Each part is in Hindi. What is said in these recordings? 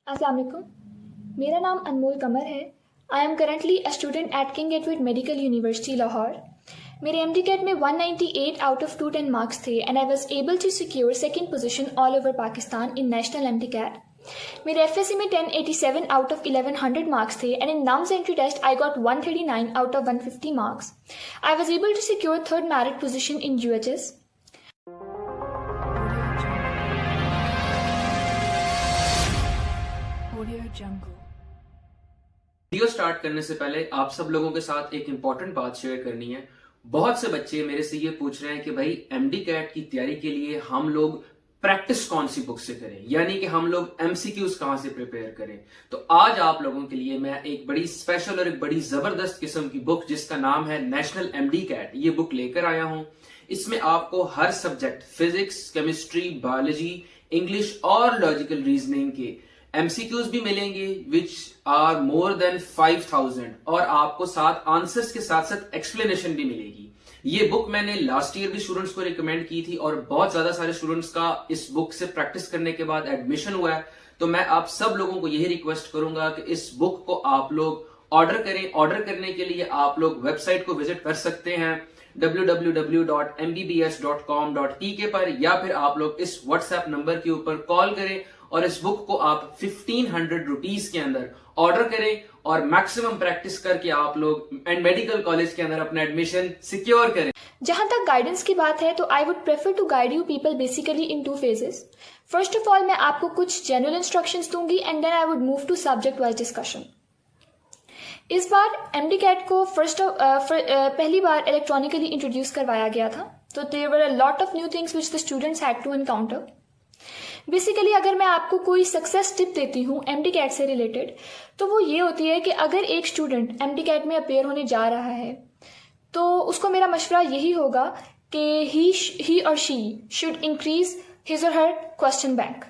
अस्सलाम वालेकुम। मेरा नाम अनमोल कमर है। I am currently a student at King गेटवे मेडिकल यूनिवर्सिटी लाहौर। मेरे एम डी कैट में 198 आउट ऑफ 210 मार्क्स थे and I was able to secure second position all over Pakistan in national M D CAT. मेरे एफ एस सी में 1087 आउट ऑफ 1100 मार्क्स थे and in NUMS entry test I got 139 out of 150 marks. I was able to secure third merit position in UHS। Video start करने से पहले आप सब लोगों के साथ एक इंपॉर्टेंट बात शेयर करनी है। बहुत से बच्चे मेरे से ये पूछ रहे हैं कि भाई एमडी कैट की तैयारी के लिए हम लोग प्रैक्टिस कौन सी बुक से करें, यानी कि हम लोग एमसीक्यूज कहां से प्रिपेयर करें। तो आज आप लोगों के लिए मैं एक बड़ी स्पेशल और एक बड़ी जबरदस्त किस्म की बुक जिसका नाम है नेशनल एमडी कैट, ये बुक लेकर आया हूं। इसमें आपको हर subject physics, chemistry, biology, English और लॉजिकल रीजनिंग के एमसीक्यूज भी मिलेंगे विच आर मोर देन 5000 और आपको साथ आंसर्स के साथ साथ एक्सप्लेनेशन भी मिलेगी। ये बुक मैंने लास्ट ईयर भी स्टूडेंट्स को रिकमेंड की थी और बहुत ज्यादा सारे स्टूडेंट्स का इस बुक से प्रैक्टिस करने के बाद एडमिशन हुआ है। तो मैं आप सब लोगों को यही रिक्वेस्ट करूंगा कि इस बुक को आप लोग ऑर्डर करें। ऑर्डर करने के लिए आप लोग वेबसाइट को विजिट कर सकते हैं www.mbbs.com.tk पर, या फिर आप लोग इस व्हाट्सएप नंबर के ऊपर कॉल करें और इस बुक को आप 1500 रुपीज के अंदर ऑर्डर करें और मैक्सिमम प्रैक्टिस करके आप लोग एंड मेडिकल कॉलेज के अंदर अपना एडमिशन सिक्योर करें। जहां तक गाइडेंस की बात है तो I would prefer to guide you people basically in 2 phases। First of all मैं आपको कुछ जनरल इंस्ट्रक्शंस दूंगी and then I would move to subject wise discussion. इस बार एमडी कैट को पहली बार इलेक्ट्रॉनिकली इंट्रोड्यूस करवाया गया था, तो there were a lot of new things which the students had to encounter. Basically अगर मैं आपको कोई सक्सेस टिप देती हूँ एमडी कैट से रिलेटेड तो वो ये होती है कि अगर एक स्टूडेंट एमडी कैट में अपेयर होने जा रहा है तो उसको मेरा मशवरा यही होगा कि ही और शी शुड इंक्रीज हिज और हर क्वेश्चन बैंक।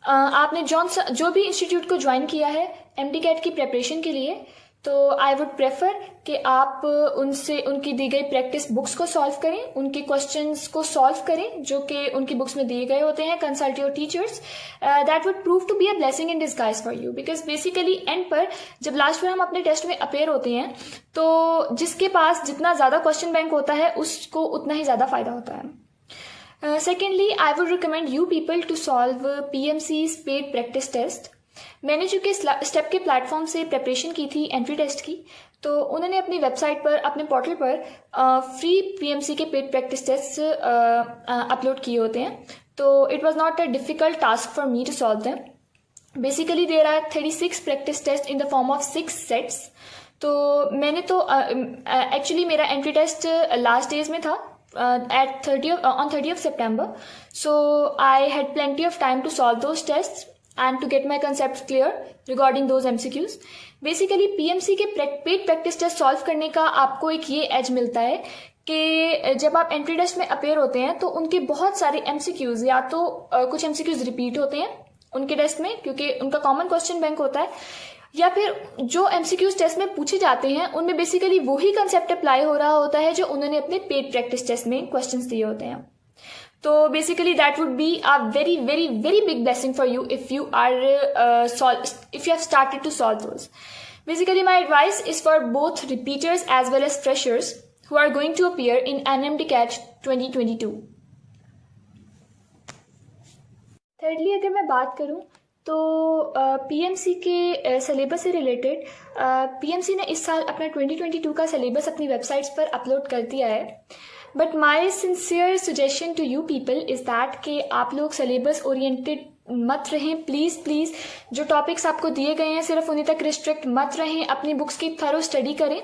आपने जो भी इंस्टीट्यूट को ज्वाइन किया है एमडी कैट की प्रिपरेशन के लिए, तो आई वुड प्रेफर कि आप उनसे उनकी दी गई प्रैक्टिस बुक्स को सॉल्व करें, उनके क्वेश्चंस को सॉल्व करें जो कि उनकी बुक्स में दिए गए होते हैं। Consult your teachers, that would prove to be a blessing in disguise for you, because basically end पर जब लास्ट में हम अपने टेस्ट में अपेयर होते हैं तो जिसके पास जितना ज़्यादा क्वेश्चन बैंक होता है उसको उतना ही ज़्यादा फायदा होता है। Secondly I would recommend you people to solve PMC's paid practice test. मैंने चूंकि स्टेप के प्लेटफॉर्म से प्रिपरेशन की थी एंट्री टेस्ट की, तो उन्होंने अपनी वेबसाइट पर अपने पोर्टल पर फ्री PMC के पेड प्रैक्टिस टेस्ट अपलोड किए होते हैं। तो it was not a difficult task for me to solve them. Basically there are 36 practice test in the form of 6 sets. तो मैंने तो एक्चुअली मेरा एंट्री टेस्ट लास्ट डेज में था on 30th September, so I had plenty of time to solve those tests and to get my concepts clear regarding those MCQs. Basically PMC के पेड प्रैक्टिस टेस्ट सॉल्व करने का आपको एक ये एज मिलता है कि जब आप एंट्री टेस्ट में अपेयर होते हैं तो उनके बहुत सारे MCQs या तो कुछ MCQs रिपीट होते हैं उनके टेस्ट में क्योंकि उनका कॉमन क्वेश्चन बैंक होता है, या फिर जो MCQs टेस्ट में पूछे जाते हैं उनमें बेसिकली वही कंसेप्ट अप्लाई हो रहा होता है जो उन्होंने अपने पेड प्रैक्टिस टेस्ट में क्वेश्चंस दिए होते हैं। तो basically that would be a very very very big blessing for you if you have started to solve those. Basically my advice is for both repeaters as well as freshers who are going to appear in NMD CAT 2022. Thirdly अगर मैं बात करूं तो PMC के सिलेबस से रिलेटेड PMC ने इस साल अपना 2022 का सिलेबस अपनी वेबसाइट्स पर अपलोड कर दिया है। But my sincere suggestion to you people is that कि आप लोग सिलेबस ओरिएंटेड मत रहें। प्लीज़ प्लीज़ जो टॉपिक्स आपको दिए गए हैं सिर्फ उन्हीं तक रिस्ट्रिक्ट मत रहें। अपनी बुक्स की थरो स्टडी करें,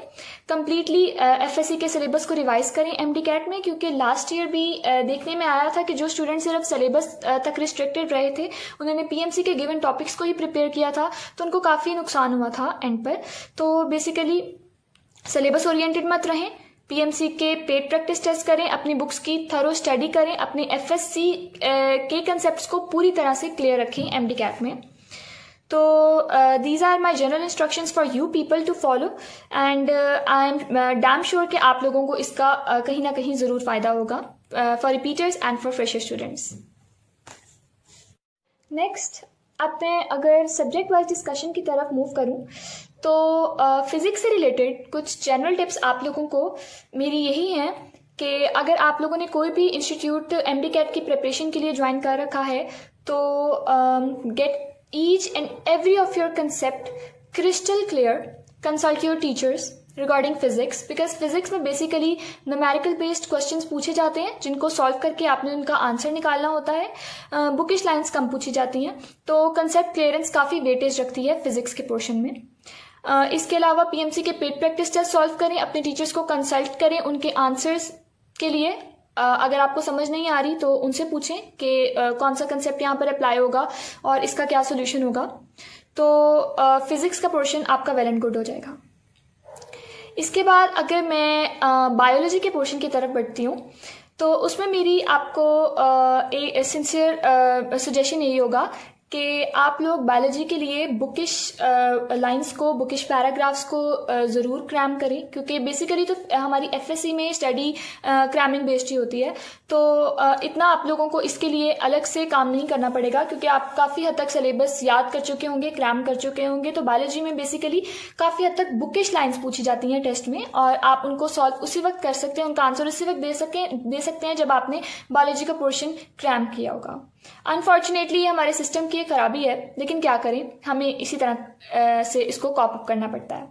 कम्प्लीटली FSC के सिलेबस को रिवाइज करें एमडी कैट में, क्योंकि लास्ट ईयर भी देखने में आया था कि जो स्टूडेंट सिर्फ सिलेबस तक रिस्ट्रिक्टेड रहे थे उन्होंने PMC के गिवन टॉपिक्स को ही प्रिपेयर किया था तो उनको काफ़ी नुकसान हुआ था एंड पर। तो बेसिकली सिलेबस ओरिएंटेड मत रहें, PMC के पेड प्रैक्टिस टेस्ट करें, अपनी बुक्स की थरो स्टडी करें, अपने FSC के कंसेप्ट्स को पूरी तरह से क्लियर रखें एमडी कैट में। तो these are my general instructions for you people to follow and I am damn sure कि आप लोगों को इसका कहीं ना कहीं ज़रूर फ़ायदा होगा for repeaters and for fresher students. Next अब मैं अगर सब्जेक्ट वाइज डिस्कशन की तरफ मूव करूं तो फिज़िक्स से रिलेटेड कुछ जनरल टिप्स आप लोगों को मेरी यही हैं कि अगर आप लोगों ने कोई भी इंस्टीट्यूट MD-CAT की प्रिपरेशन के लिए ज्वाइन कर रखा है तो gate each and every of your concept crystal clear, consult your teachers regarding physics, because physics में बेसिकली न्यूमेरिकल बेस्ड क्वेश्चंस पूछे जाते हैं जिनको सॉल्व करके आपने उनका आंसर निकालना होता है। बुकिश लाइंस कम पूछी जाती हैं, तो कंसेप्ट क्लियरेंस काफ़ी वेटेज रखती है फिजिक्स के पोर्शन में। इसके अलावा PMC के पेड प्रैक्टिस टेस्ट सॉल्व करें, अपने टीचर्स को कंसल्ट करें उनके आंसर्स के लिए। अगर आपको समझ नहीं आ रही तो उनसे पूछें कि कौन सा कंसेप्ट यहाँ पर अप्लाई होगा और इसका क्या सोल्यूशन होगा। तो फिजिक्स का पोर्शन आपका वेल एंड गुड हो जाएगा। इसके बाद अगर मैं बायोलॉजी के पोर्शन की तरफ बढ़ती हूँ तो उसमें मेरी आपको एक सिंसियर सजेशन यही होगा कि आप लोग बायोलॉजी के लिए बुकिश लाइंस को, बुकिश पैराग्राफ्स को ज़रूर क्रैम करें, क्योंकि बेसिकली तो हमारी FSC में स्टडी क्रैमिंग बेस्ड ही होती है। तो इतना आप लोगों को इसके लिए अलग से काम नहीं करना पड़ेगा, क्योंकि आप काफ़ी हद तक सिलेबस याद कर चुके होंगे, क्रैम कर चुके होंगे। तो बायोलॉजी में बेसिकली काफ़ी हद तक बुकिश लाइन्स पूछी जाती हैं टेस्ट में, और आप उनको सॉल्व उसी वक्त कर सकते हैं, उनका आंसर उसी वक्त दे सकते हैं जब आपने बायोलॉजी का पोर्शन क्रैम किया होगा। अनफॉर्चुनेटली हमारे सिस्टम की एक खराबी है, लेकिन क्या करें, हमें इसी तरह से इसको कॉप अप करना पड़ता है।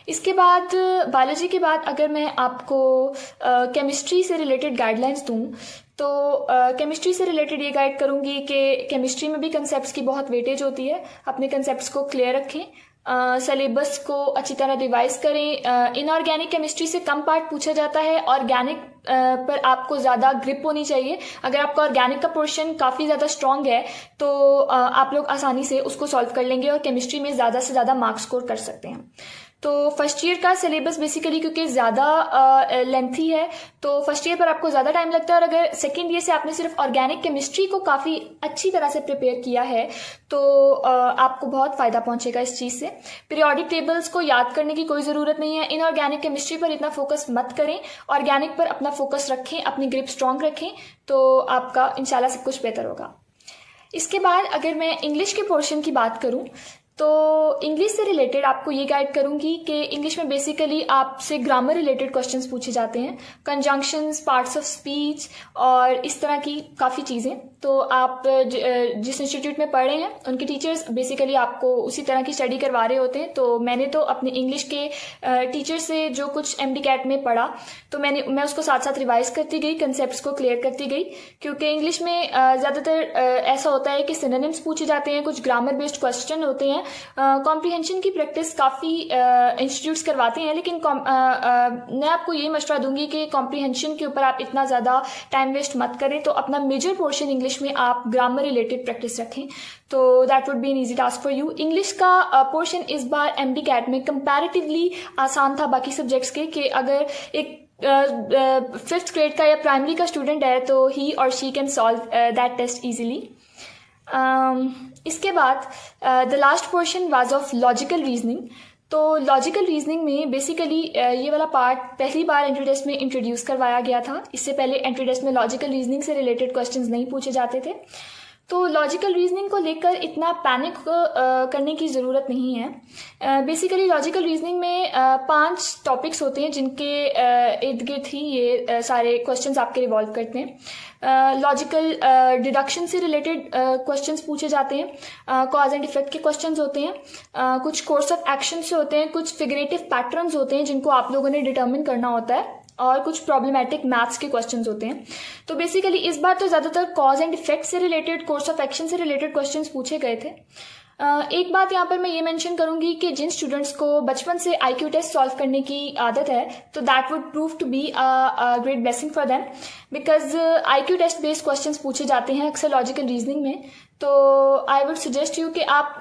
इसके बाद बायोलॉजी के बाद अगर मैं आपको केमिस्ट्री से रिलेटेड गाइडलाइंस दूं तो केमिस्ट्री से रिलेटेड ये गाइड करूंगी कि केमिस्ट्री में भी कंसेप्ट्स की बहुत वेटेज होती है। अपने कंसेप्ट्स को क्लियर रखें, सिलेबस को अच्छी तरह रिवाइज करें। इनऑर्गेनिक केमिस्ट्री से कम पार्ट पूछा जाता है, ऑर्गेनिक पर आपको ज़्यादा ग्रिप होनी चाहिए। अगर आपका ऑर्गेनिक का पोर्शन काफ़ी ज़्यादा स्ट्रॉन्ग है तो आप लोग आसानी से उसको सॉल्व कर लेंगे और केमिस्ट्री में ज़्यादा से ज़्यादा मार्क्स स्कोर कर सकते हैं। तो फर्स्ट ईयर का सिलेबस बेसिकली क्योंकि ज़्यादा लेंथी है तो फर्स्ट ईयर पर आपको ज़्यादा टाइम लगता है, और अगर सेकेंड ईयर से आपने सिर्फ ऑर्गेनिक केमिस्ट्री को काफ़ी अच्छी तरह से प्रिपेयर किया है तो आपको बहुत फ़ायदा पहुंचेगा इस चीज़ से। पीरियोडिक टेबल्स को याद करने की कोई ज़रूरत नहीं है। इनऑर्गेनिक केमिस्ट्री पर इतना फोकस मत करें, ऑर्गेनिक पर अपना फोकस रखें, अपनी ग्रिप स्ट्रॉन्ग रखें, तो आपका इंशाल्लाह सब कुछ बेहतर होगा। इसके बाद अगर मैं इंग्लिश के पोर्शन की बात करूं तो इंग्लिश से रिलेटेड आपको ये गाइड करूंगी कि इंग्लिश में बेसिकली आपसे ग्रामर रिलेटेड क्वेश्चंस पूछे जाते हैं, कंजंक्शंस, पार्ट्स ऑफ स्पीच और इस तरह की काफ़ी चीज़ें। तो आप जिस इंस्टीट्यूट में पढ़ रहे हैं उनके टीचर्स बेसिकली आपको उसी तरह की स्टडी करवा रहे होते हैं। तो मैंने तो अपने इंग्लिश के टीचर से जो कुछ MD-CAT में पढ़ा तो मैं उसको साथ साथ रिवाइज करती गई, कंसेप्ट्स को क्लियर करती गई, क्योंकि इंग्लिश में ज़्यादातर ऐसा होता है कि सिनोनिम्स पूछे जाते हैं, कुछ ग्रामर बेस्ड क्वेश्चन होते हैं। कॉम्प्रीहेंशन की प्रैक्टिस काफ़ी इंस्टीट्यूट्स करवाते हैं, लेकिन मैं आपको यही मशवरा दूंगी कि कॉम्प्रीहेंशन के ऊपर आप इतना ज़्यादा टाइम वेस्ट मत करें। तो अपना मेजर पोर्शन इंग्लिश में आप ग्रामर रिलेटेड प्रैक्टिस रखें, तो that would be an easy task for you. English का पोर्शन इस बार MD-CAT में कंपैरेटिवली आसान था बाकी सब्जेक्ट्स के, कि अगर एक 5th ग्रेड का या प्राइमरी का स्टूडेंट है तो ही और she can solve that test easily. इसके बाद the last portion was of logical reasoning. तो लॉजिकल रीजनिंग में बेसिकली ये वाला पार्ट पहली बार एंट्री टेस्ट में इंट्रोड्यूस करवाया गया था। इससे पहले एंट्री टेस्ट में लॉजिकल रीजनिंग से रिलेटेड क्वेश्चंस नहीं पूछे जाते थे। तो लॉजिकल रीजनिंग को लेकर इतना पैनिक करने की ज़रूरत नहीं है। बेसिकली लॉजिकल रीजनिंग में 5 टॉपिक्स होते हैं जिनके इर्द गिर्द ही ये सारे क्वेश्चंस आपके रिवॉल्व करते हैं। लॉजिकल डिडक्शन से रिलेटेड क्वेश्चंस पूछे जाते हैं, कॉज एंड इफेक्ट के क्वेश्चंस होते हैं, कुछ कोर्स ऑफ एक्शन से होते हैं, कुछ फिगरेटिव पैटर्न्स होते हैं जिनको आप लोगों ने डिटर्मिन करना होता है, और कुछ प्रॉब्लमेटिक मैथ्स के क्वेश्चंस होते हैं। तो बेसिकली इस बार तो ज़्यादातर कॉज एंड इफेक्ट से रिलेटेड, कोर्स ऑफ एक्शन से रिलेटेड क्वेश्चंस पूछे गए थे। एक बात यहाँ पर मैं ये मेंशन करूंगी कि जिन स्टूडेंट्स को बचपन से IQ टेस्ट सॉल्व करने की आदत है तो that would prove to be a great blessing for them, because IQ test based questions पूछे जाते हैं अक्सर लॉजिकल रीजनिंग में। तो आई वुड सजेस्ट यू कि आप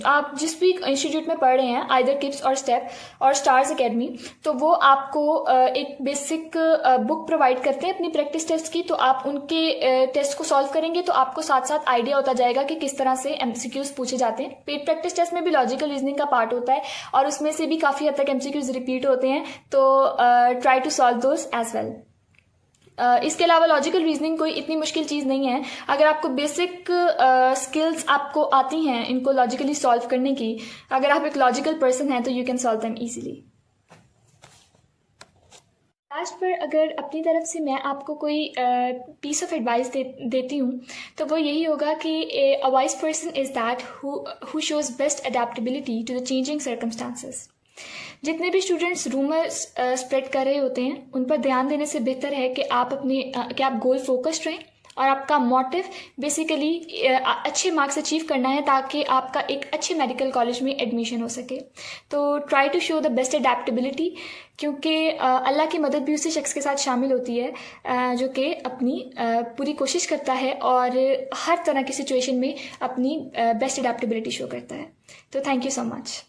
आप जिस भी इंस्टीट्यूट में पढ़ रहे हैं, आइदर किप्स और स्टेप और स्टार्स एकेडमी, तो वो आपको एक बेसिक बुक प्रोवाइड करते हैं अपनी प्रैक्टिस टेस्ट की। तो आप उनके टेस्ट को सॉल्व करेंगे तो आपको साथ साथ आइडिया होता जाएगा कि किस तरह से MCQs पूछे जाते हैं। पेड प्रैक्टिस टेस्ट में भी लॉजिकल रीजनिंग का पार्ट होता है और उसमें से भी काफ़ी हद तक MCQs रिपीट होते हैं, तो try to solve those as well. इसके अलावा लॉजिकल रीजनिंग कोई इतनी मुश्किल चीज़ नहीं है। अगर आपको बेसिक स्किल्स आपको आती हैं इनको लॉजिकली सॉल्व करने की, अगर आप एक लॉजिकल पर्सन हैं तो you can solve them easily. Last पर अगर अपनी तरफ से मैं आपको कोई पीस ऑफ एडवाइस देती हूँ तो वो यही होगा कि a wise person is that who shows best adaptability to the changing circumstances. जितने भी स्टूडेंट्स रूमर्स स्प्रेड कर रहे होते हैं उन पर ध्यान देने से बेहतर है कि आप गोल फोकस्ड रहें और आपका मोटिव बेसिकली अच्छे मार्क्स अचीव करना है ताकि आपका एक अच्छे मेडिकल कॉलेज में एडमिशन हो सके। तो try to show the best adaptability, क्योंकि अल्लाह की मदद भी उसी शख्स के साथ शामिल होती है जो कि अपनी पूरी कोशिश करता है और हर तरह की सिचुएशन में अपनी बेस्ट अडेप्टेबिलिटी शो करता है। तो थैंक यू सो मच।